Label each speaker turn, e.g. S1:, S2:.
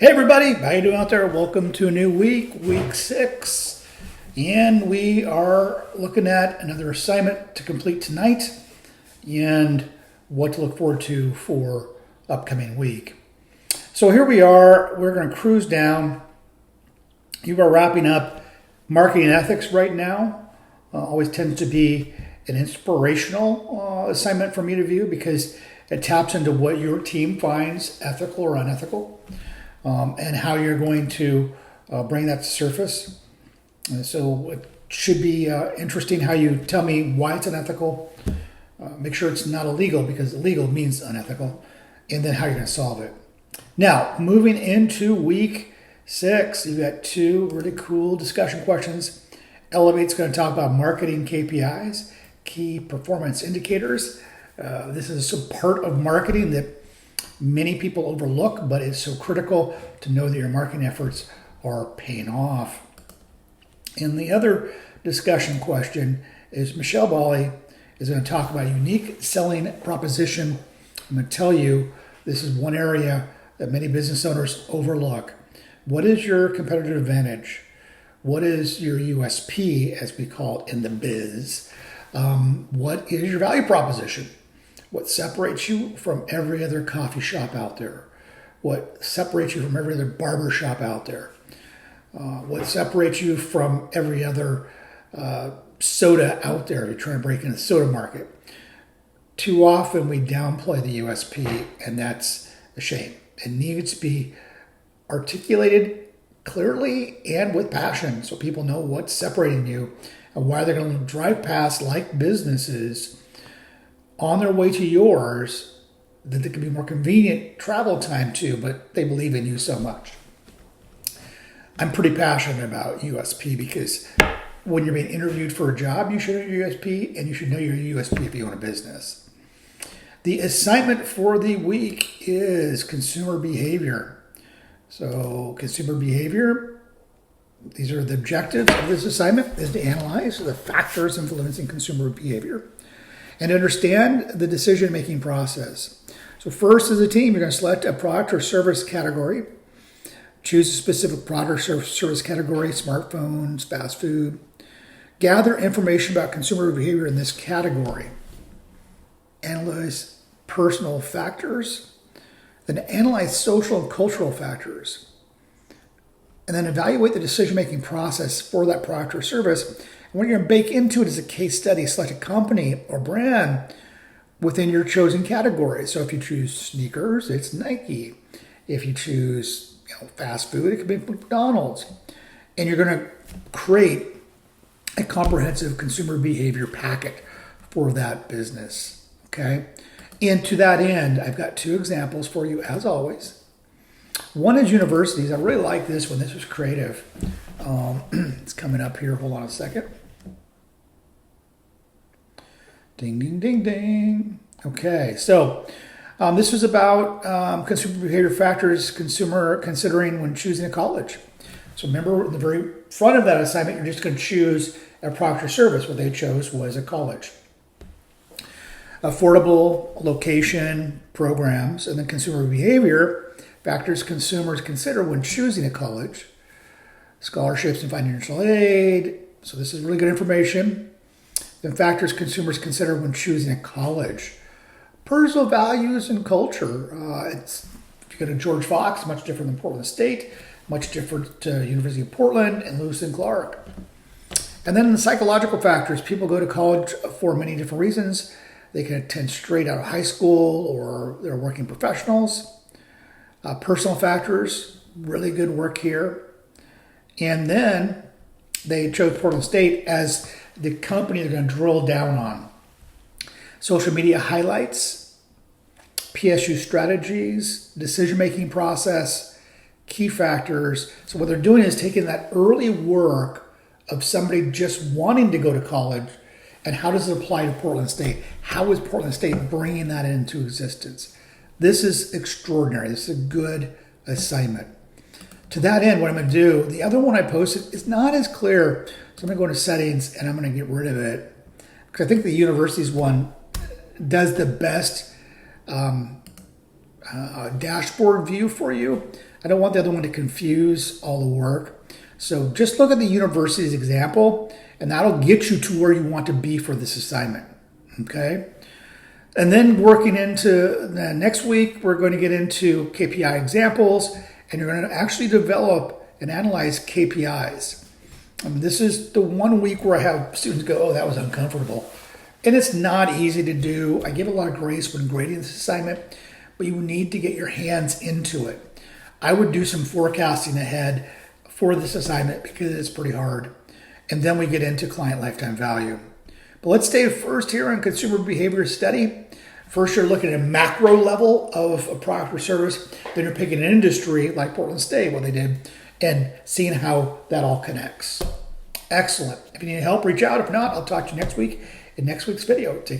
S1: Hey everybody, how you doing out there? Welcome to a new week, week 6. And we are looking at another assignment to complete tonight and what to look forward to for upcoming week. So here we are, we're going to cruise down. You are wrapping up marketing ethics right now. Always tends to be an inspirational assignment for me to view because it taps into what your team finds ethical or unethical. And how you're going to bring that to surface. And so it should be interesting how you tell me why it's unethical. Make sure it's not illegal because illegal means unethical. And then how you're going to solve it. Now, moving into week 6, you've got 2 really cool discussion questions. Elevate's going to talk about marketing KPIs, key performance indicators. This is a part of marketing that many people overlook, but it's so critical to know that your marketing efforts are paying off. And the other discussion question is Michelle Bali is going to talk about a unique selling proposition. I'm going to tell you this is one area that many business owners overlook. What is your competitive advantage? What is your USP, as we call it in the biz? What is your value proposition? What separates you from every other coffee shop out there? What separates you from every other barber shop out there? What separates you from every other soda out there if you're trying to break into the soda market? Too often we downplay the USP, and that's a shame. It needs to be articulated clearly and with passion so people know what's separating you and why they're going to drive past like businesses on their way to yours that there can be more convenient travel time too, but they believe in you so much. I'm pretty passionate about USP because when you're being interviewed for a job, you should know your USP, and you should know your USP if you own a business. The assignment for the week is consumer behavior. So consumer behavior, these are the objectives of this assignment, is to analyze the factors influencing consumer behavior and understand the decision-making process. So first, as a team, you're going to select a product or service category. Choose a specific product or service category, smartphones, fast food. Gather information about consumer behavior in this category. Analyze personal factors. Then analyze social and cultural factors. And then evaluate the decision-making process for that product or service. And what you're going to bake into it is a case study. Select a company or brand within your chosen category. So if you choose sneakers, it's Nike. If you choose fast food, it could be McDonald's. And you're going to create a comprehensive consumer behavior packet for that business. Okay? And to that end, I've got 2 examples for you as always. One is universities. I really like this one. This was creative. It's coming up here. Hold on a second. Ding, ding, ding, ding. Okay, so this was about consumer behavior factors consumer considering when choosing a college. So remember, in the very front of that assignment, you're just going to choose a product or service. What they chose was a college. Affordable, location, programs, and then consumer behavior factors consumers consider when choosing a college. Scholarships and financial aid. So this is really good information. Then factors consumers consider when choosing a college. Personal values and culture. If you go to George Fox, much different than Portland State, much different to University of Portland and Lewis and Clark. And then the psychological factors. People go to college for many different reasons. They can attend straight out of high school or they're working professionals. Personal factors, really good work here. And then they chose Portland State as the company they're going to drill down on. Social media highlights, PSU strategies, decision-making process, key factors. So what they're doing is taking that early work of somebody just wanting to go to college and how does it apply to Portland State? How is Portland State bringing that into existence? This is extraordinary. This is a good assignment. To that end, what I'm going to do, the other one I posted is not as clear. So I'm going to go into settings and I'm going to get rid of it because I think the universities one does the best dashboard view for you. I don't want the other one to confuse all the work. So just look at the university's example, and that'll get you to where you want to be for this assignment, okay? And then working into next week, we're going to get into KPI examples, and you're going to actually develop and analyze KPIs. This is the 1 week where I have students go, oh, that was uncomfortable. And it's not easy to do. I give a lot of grace when grading this assignment, but you need to get your hands into it. I would do some forecasting ahead for this assignment because it's pretty hard. And then we get into client lifetime value. But let's stay first here on consumer behavior study. First, you're looking at a macro level of a product or service. Then you're picking an industry like Portland State, what they did, and seeing how that all connects. Excellent. If you need help, reach out. If not, I'll talk to you next week in next week's video. Take care.